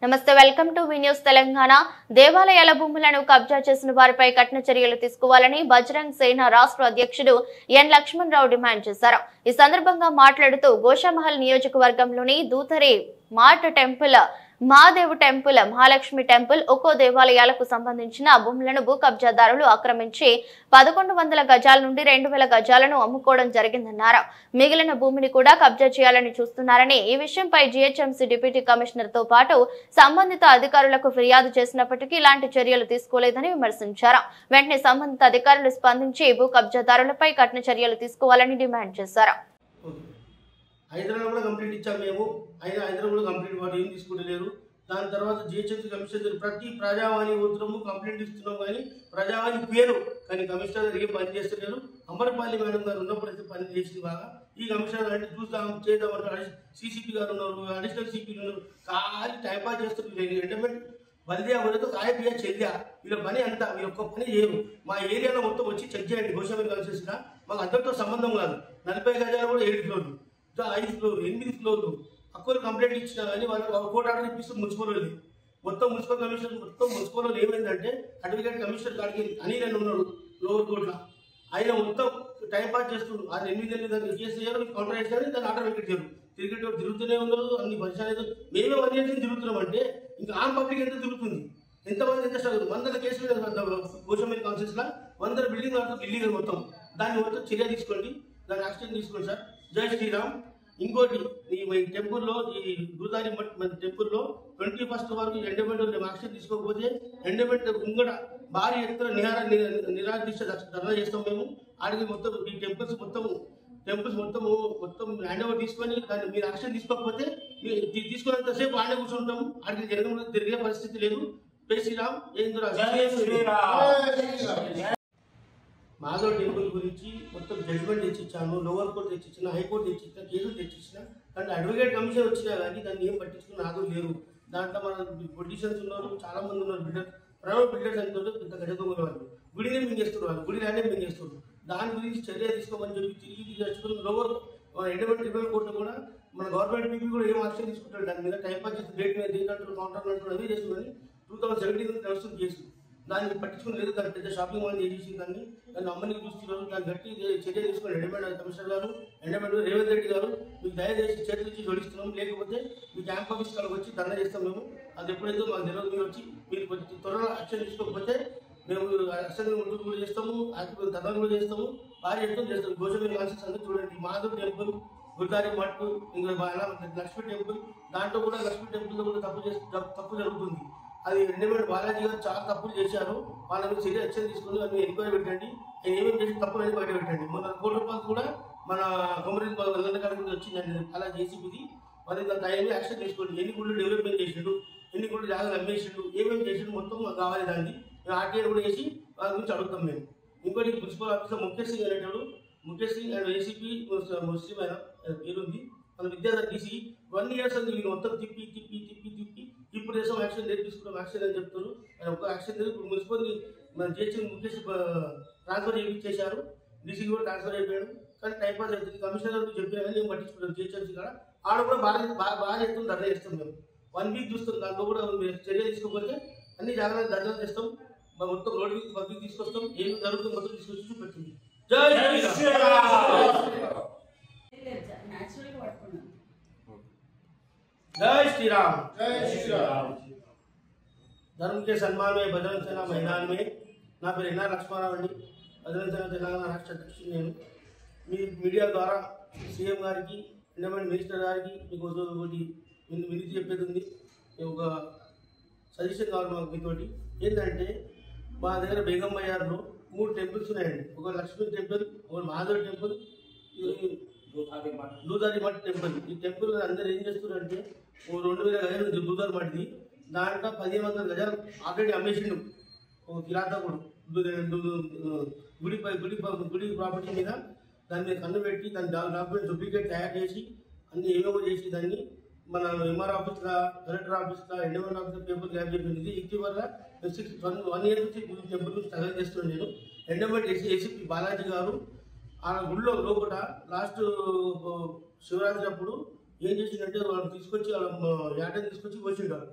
నమస్తే, welcome to V news Telangana. దేవాలయాల భూములను కబ్జా చేసిన వారిపై కఠిన చర్యలు తీసుకోవాలని బజరంగ్ సేన రాష్ట్ర అధ్యక్షుడు ఎన్ లక్ష్మణరావు డిమాండ్ చేశారు. ఈ సందర్భంగా మాట్లాడుతూ గోషామహల్ నియోజకవర్గంలోని దూతరి మాట్ temple, Mahadev temple, Mahalakshmi temple, ఒక్కో దేవాలయాలకు సంబంధించిన భూములను భూ కబ్జాదారులు ఆక్రమించి 1100 గజాల నుండి 2000 గజాలను అమ్ముకోవడం జరిగిందన్నారు. మిగిలిన భూమిని కూడా కబ్జా చేయాలని చూస్తున్నారని, ఈ విషయంపై జీహెచ్ఎంసీ డిప్యూటీ కమిషనర్ తో పాటు సంబంధిత అధికారులకు ఫిర్యాదు చేసినప్పటికీ ఇలాంటి చర్యలు తీసుకోలేదని విమర్శించారు. వెంటనే సంబంధిత అధికారులు స్పందించి భూ కబ్జాదారులపై కఠిన చర్యలు తీసుకోవాలని డిమాండ్ చేశారు. హైదరాబాద్ కూడా కంప్లీట్ ఇచ్చాము మేము. హైదరాబాద్ కూడా కంప్లీట్ వాడు ఏం తీసుకుంటలేరు. దాని తర్వాత జిహెచ్ఎంసీ కమిషనర్ ప్రతి ప్రజావాణి ఉత్తరము కంప్లీట్ ఇస్తున్నాం, కానీ ప్రజావాణి పేరు కానీ కమిషనర్ గారు ఏం పని చేస్తలేరు. అమరపాలి మేడం గారు ఉన్నప్పుడైతే పని చేసింది బాగా. ఈ కమిషనర్ అంటే చూస్తాం చేద్దామంటారు. సిసిపి గారు ఉన్నారు, అడిషనల్ సిపి ఉన్నారు, ఖాళీ టైంపాస్ చేస్తున్నారు. ఎంటర్టైన్మెంట్ బల్దియా వరకు కాయపియా చెల్లియా వీళ్ళ పని అంతా వీళ్ళు ఒక్క పని చేయరు. మా ఏరియాలో మొత్తం వచ్చి చెక్ చేయండి. గోషామహల్ కలిసేసిన మాకు అందరితో సంబంధం కాదు. 40 గజాలు కూడా 7 ఫ్లోర్లు, 5 ఫ్లోర్లు, 8 ఫ్లోర్లు అక్కువ కంప్లైంట్ ఇచ్చినా కానీ వాళ్ళు కోర్టు ఆర్డర్ ఇప్పిస్తూ మున్సిపల్ మొత్తం మున్సిపల్ కమిషనర్ మొత్తం మున్సిపల్ ఏమైందంటే అడ్వకేట్ కమిషనర్ గారికి అని నేను ఉన్నాడు లోవర్ కోర్టులో. ఆయన మొత్తం టైం పాస్ చేస్తున్నారు. ఆయన 8 నెలలు కేసు చేయాలి, కౌంటర్ చేశారు, దాన్ని ఆర్డర్ పెట్టారు. క్రికెట్ తిరుగుతూనే ఉన్నారు. అన్ని పరిచయాలు మేమే 1 ఇయర్ తిరుగుతున్నాం అంటే ఇంకా ఆమ్ పబ్లిక్ ఎంత తిరుగుతుంది, ఎంతమంది ఎంత స్ట్రగుల్. 100 కేసులు గోషామహల్ కౌన్సిల్స్ లా 100 బిల్డింగ్ ఇల్లీగల్ మొత్తం. దాన్ని మొత్తం చర్య తీసుకోండి, దాన్ని యాక్షన్ తీసుకోండి సార్. జై శ్రీరామ్. ఇంకోటి ఈ టెంపుల్లో, ఈ దూదారి మఠ్ టెంపుల్లో 21st వరకు ఎండోమెంట్ యాక్షన్ తీసుకోకపోతే ఎండోమెంట్ ముంగడ భారీ ఎత్తున నిరాదీక్ష ధర్నా చేస్తాం మేము. ఆడికి మొత్తం ఈ టెంపుల్స్ మొత్తం హ్యాండ్ ఓవర్ తీసుకొని దాన్ని మీరు యాక్షన్ తీసుకోకపోతే తీసుకున్నంతసేపు ఆడే కూర్చుంటాం. ఆడికి జరగడం తిరిగే పరిస్థితి లేదు. జై శ్రీరామ్. మాధవ్ టెంపుల్ గురించి మొత్తం జడ్జిమెంట్ తెచ్చిచ్చాను, లోవర్ కోర్టు తెచ్చిచ్చిన, హైకోర్టు తెచ్చిచ్చిన, కేసులు తెచ్చిచ్చిన, కానీ అడ్వకేట్ కమిషన్ వచ్చినా కానీ దాన్ని ఏం పట్టించుకుని నాదు లేరు. దాంట్లో మన పొలిటీషియన్స్ ఉన్నారు, చాలా మంది ఉన్నారు. ప్రైవేట్ బిల్డర్స్ అంటే పెద్ద గజదొంగ వాళ్ళు గుడినే మింగేస్తున్నారు, వాళ్ళు గుడి ల్యాండే మింగేస్తున్నారు. దాని గురించి చర్య తీసుకోమని చెప్పి తిరిగి తెచ్చుకుని లోవర్ ఎండోమెంట్ ట్రిబ్యునల్ కోర్టు కూడా మన గవర్నమెంట్ పీపీ కూడా ఏం యాక్షన్ తీసుకుంటారు. దాని మీద టైం పాస్ చేసి డేట్ మీద దేంట్లో కౌంటర్ అంటారు, అదే చేస్తుందని 2017 నడుస్తుంది కేసు. దాన్ని పట్టించుకుని లేదు. దాని పెద్ద షాపింగ్ మాల్ చేసి దాన్ని అమ్మని చూస్తున్నారు. దాన్ని గట్టి చర్య తీసుకుని ఎండోమెంట్ కమిషనర్ గారు, ఎండోమెంట్ రేవంత్ రెడ్డి గారు మీకు దయచేసి చేతులు ఇచ్చి జోడిస్తున్నాం. లేకపోతే మీ క్యాంప్ ఆఫీస్ కాలకు వచ్చి ధర్నా చేస్తాం మేము. అది ఎప్పుడైతే మాకు తెలియదు. మీరు వచ్చి మీరు త్వరలో యాక్షన్ తీసుకోకపోతే మేము యాక్షన్ ముందుకు కూడా చేస్తాము, ధర్నా కూడా చేస్తాము, భారీ ఎత్తున చేస్తాం. గోషామహల్ కాన్సెప్ట్స్ అంతా చూడండి. మాధవ్ టెంపుల్, గురుదారి మఠ్, ఇంకా లక్ష్మీ టెంపుల్, దాంట్లో కూడా లక్ష్మీ టెంపుల్లో కూడా తప్పు జరుగుతుంది. అది ఎండోమెంట్ బాలాజీ గారు చాలా తప్పులు చేశారు. వాళ్ళ మీద చర్య యాక్షన్ తీసుకుని అన్ని ఎంక్వైరీ పెట్టండి. ఏమేమి చేసి తప్పులు అనేది బయట పెట్టండి. మొన్న 1 కోటి రూపాయలు కూడా మన కొమరి కాడికి వచ్చిందండి అలా జేసీబీది. మరి దాని టైం యాక్షన్ తీసుకోండి. ఎన్ని గుళ్ళు డెవలప్మెంట్ చేసిండు, ఎన్ని గుళ్ళు జాగ్రత్త అమ్మేసిండు, ఏమేమి చేసిండు మొత్తం కావాలి. దాన్ని మేము ఆర్టీఐ కూడా చేసి వాళ్ళ గురించి అడుగుతాం మేము. ఇంకోటి ప్రిన్సిపల్ ఆఫీసర్ ముఖేష్ సింగ్ అనేటాడు. Mukesh Singh and ACP Muslim ఆయన పేరుంది. మన విద్యార్థి డీసీ 1 ఇయర్స్ అంది వీళ్ళు మొత్తం తిప్పి ఇప్పుడు దేశం యాక్షన్ లేదు తీసుకున్నాం యాక్షన్ అని చెప్తారు. ఆయన ఒక యాక్షన్ లేదు. ఇప్పుడు మున్సిపల్ మన జిహెచ్ఎం ముఖేష్ ట్రాన్స్ఫర్ చేయించేశారు, డీసీ కూడా ట్రాన్స్ఫర్ అయిపోయాడు. కానీ టైం పాస్ అవుతుంది. కమిషనర్ గారు చెప్పినా కానీ మేము పట్టించుకుంటాం. జిహెచ్ఎంసీ కూడా ఆడ కూడా బాగా చెప్తాం, ధర్నా చేస్తాం మేము. 1 వీక్ చూస్తాం. దాంట్లో కూడా చర్య తీసుకోకపోతే అన్ని జాగ్రత్తలు ధర్నా చేస్తాం. మొత్తం రోడ్డు పబ్లిక్ తీసుకొస్తాం. ఏమి జరుగుతుంది మొత్తం తీసుకొచ్చి చూపెడుతుంది. జై श्रीराम। जय श्रीराम। धर्म के सम्मान में बजरंग सेना मैदान में ना पेर एन लक्ष्मणराव अंडी, बजरंग सेना तेलंगाణ రాష్ట్ర అధ్యక్షుడు నేను. మీ మీడియా ద్వారా సీఎం గారికి, ఎండోమెంట్ మినిస్టర్ గారికి మీకు ఒకటి వినతి చెప్పేది ఉంది. ఒక సజెషన్ కావాలి మాకు మీతోటి. ఏంటంటే మా దగ్గర బేగంబయ్యార్లో 3 టెంపుల్స్ ఉన్నాయండి. ఒక లక్ష్మీ టెంపుల్, ఒక మాధవ్ టెంపుల్, దూదారి మఠ్ టెంపుల్. ఈ టెంపుల్ అందరూ ఏం చేస్తున్నారంటే 2000 గజాలు ఉంది దూదారి మఠ్ది. దాంట్లో 1500 గజాలు ఆల్రెడీ అమ్మేసిండు ఒక కిరాతకుడు. గుడి ప్రాపర్టీ మీద దాని మీద కన్ను పెట్టి దాని డాక్యుమెంట్ డూప్లికేట్ తయారు చేసి అన్ని ఏమేమో చేసి దాన్ని మన ఎంఆర్ ఆఫీస్లో, కలెక్టర్ ఆఫీస్లో, ఎండోమెంట్ ఆఫీస్లో పేపర్ గ్యాప్ చెప్పింది. ఇటీవల 1 ఇయర్ నుంచి టెంపుల్ నుంచి స్ట్రగల్ చేస్తున్నాను నేను. ఎండోమెంట్ ఏసీపీ బాలాజీ గారు ఆ గుళ్ళో లోపల లాస్ట్ శివరాత్రి అప్పుడు ఏం చేసిందంటే వాళ్ళు తీసుకొచ్చి యాటని తీసుకొచ్చి పోసిండారు.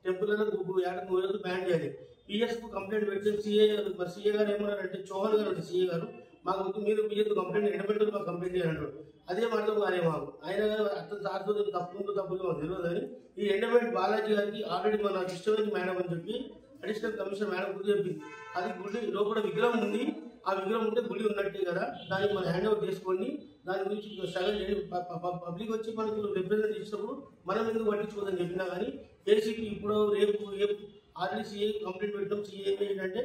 టెంపుల్ ఏడాది బ్యాన్ చేయాలి. పిఎస్కు కంప్లైంట్ పెడితే సీఏ గారు ఏమన్నారంటే, చౌహాన్ గారు సీఏ గారు, మాకు మీరు పిఎస్ కంప్లైంట్ ఎండబెట్టు మాకు కంప్లైంట్ చేయాలంటారు. అదే మాటలు మారే మాకు ఆయన అర్థం సార్తో తప్పులు మాకు తెలియదు. కానీ ఈ ఎండబెట్ బాలాజీ గారికి ఆల్రెడీ మన కృష్ణవేణి మేడం అని చెప్పి అడిషనల్ కమిషనర్ మేడం గురించి చెప్పింది. అది గుడి లోపల విగ్రహం ఉంది, ఆ విగ్రహం ఉంటే గుడి ఉన్నట్టే కదా, దాన్ని మనం హ్యాండ్ ఓవర్ చేసుకొని దాని గురించి స్ట్రగల్ చేయండి. పబ్లిక్ వచ్చి మనకు రిప్రజెంట్ చేసినప్పుడు మనం ఎందుకు పట్టించుకోదని చెప్పినా కానీ ఏసీపీ ఇప్పుడు రేపు ఆల్రెడీ సీఏ కంప్లైంట్ పెట్టడం. సీఏ ఏంటంటే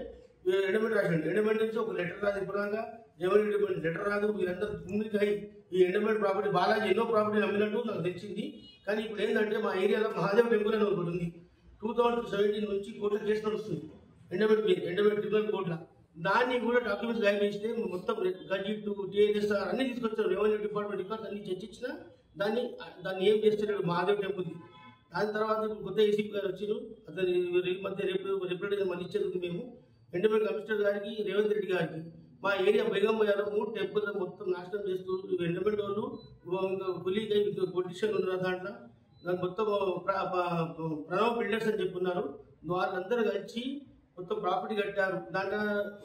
ఎండమెంట్ రాసిండు, ఎండమెంట్ నుంచి ఒక లెటర్ రాదు, ఇప్పుడుగా రెవెన్యూ లెటర్ రాదు. వీరందరూ భూమికి అయి ఈ ఎండమెంట్ ప్రాపర్టీ బాలాజీ ఎన్నో ప్రాపర్టీ అమ్మినట్టు నాకు తెలిసింది. కానీ ఇప్పుడు ఏంటంటే మా ఏరియాలో మహాదేవ్ టెంపుల్ అని ఒకటి ఉంది, 2017 నుంచి కోర్టులో కేసు నడుస్తుంది. ఎండమెంట్ ట్రిబ్యునల్ కోర్టులో దాన్ని కూడా డాక్యుమెంట్స్ గాయం చేస్తే మొత్తం గజిట్ టీఎస్ అన్ని తీసుకొచ్చారు. రెవెన్యూ డిపార్ట్మెంట్ రికార్డ్స్ అన్ని చర్చించినా దాన్ని ఏం చేస్తున్నాడు మహాదేవ్ టెంపుల్కి. దాని తర్వాత కొత్త ఏసీపీ గారు వచ్చారు. అతని మధ్య రిప్రజెంటేషన్ మళ్ళీ ఇచ్చేందుకు మేము ఎండమెంట్ కమిషనర్ గారికి, రేవంత్ రెడ్డి గారికి మా ఏరియా బేగంబయ్యాలో 3 టెంపుల్ మొత్తం నాశనం చేస్తూ ఎండమెంట్ వాళ్ళు పులికై పొలిటీషియన్ ఉన్నారు. దాంట్లో మొత్తం ప్రణవ్ బిల్డర్స్ అని చెప్పున్నారు. వాళ్ళందరూ కలిసి మొత్తం ప్రాపర్టీ కట్టారు. దాంట్లో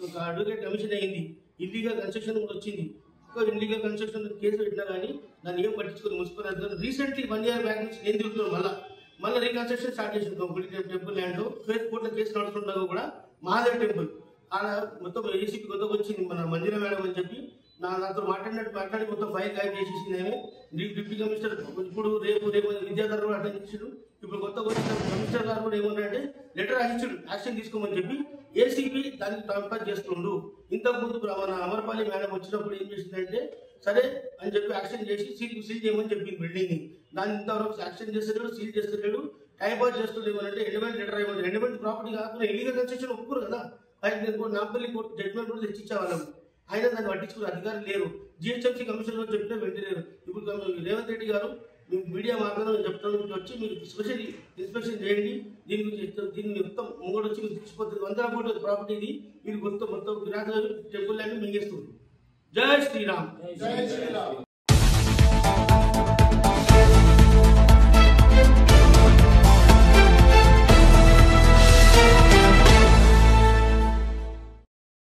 ఒక అడ్వకేట్ కమిషన్ అయింది, ఇల్లీగల్ కన్స్ట్రక్షన్ కూడా వచ్చింది. ఒక ఇల్లీగల్ కన్స్ట్రక్షన్ కేసు పెట్టినా కానీ దాన్ని ఏం పట్టించుకుని మున్సిపల్ అధికారులు రీసెంట్లీ 1 year బ్యాక్ నుంచి నేను తిరుగుతున్నాం. మళ్ళీ రీకన్స్ట్రక్షన్ స్టార్ట్ చేసింది టెంపుల్ ల్యాండ్. కోర్టులో కేసు నడుస్తుండగా కూడా మహాదేవ్ టెంపుల్ ఆడ మొత్తం ఏసీపీ కొత్తగా వచ్చింది మన మంజుల మేడం అని చెప్పి నాతో మాట్లాడి మొత్తం ఫైల్ గాయం చేసేసింది. ఆమె డిప్యూటీ కమిషనర్ ఇప్పుడు రేపు విద్యాధర్ కూడా అటెండ్ చేసాడు. ఇప్పుడు కొత్తగా వచ్చిన కమిషనర్ గారు కూడా ఏమన్నారంటే లెటర్ రాసిచ్చాడు, యాక్షన్ తీసుకోమని చెప్పి. ఏసీపీ దానికి ట్రాన్స్ఫర్ చేస్తుండు. ఇంతకుముందు మన అమర్పాలి మేడం వచ్చినప్పుడు ఏం చేసిందంటే సరే అని చెప్పి యాక్షన్ చేసి సీల్ చేయమని చెప్పింది బిల్డింగ్ని. దాన్ని ఇంతవరకు యాక్షన్ చేస్తున్నాడు, సీల్ చేస్తున్నాడు, టైం పాస్ చేస్తుండే. ఏమనంటే ఎండమెంట్ లెటర్ ఇవ్వండి, ఎండమెంట్ ప్రాపర్టీ కాకుండా ఇల్లీగల్ కన్స్ట్రక్షన్ ఒప్పుకోరు కదా. నాంపల్లి కోర్టు జడ్జ్మెంట్ కూడా తెచ్చిచ్చే వాళ్ళం. అయినా దాన్ని పట్టించుకునే అధికారులు లేరు. జిహెచ్ఎంసీ కమిషనర్ చెప్పినా వెంటలేరు. ఇప్పుడు రేవంత్ రెడ్డి గారు మీడియా మార్గంలో చెప్తాను, వచ్చి మీరు స్పెషల్ ఇన్స్పెక్షన్ చేయండి, దీన్ని మొత్తం ముంగడు వచ్చి మీరు తీసుకుపోతుంది. 100 కోట్ల ప్రాపర్టీ ఇది, మీరు మొత్తం విరాట్ టెంపుల్ ల్యాండ్ మింగేస్తుంది. జై శ్రీరామ్.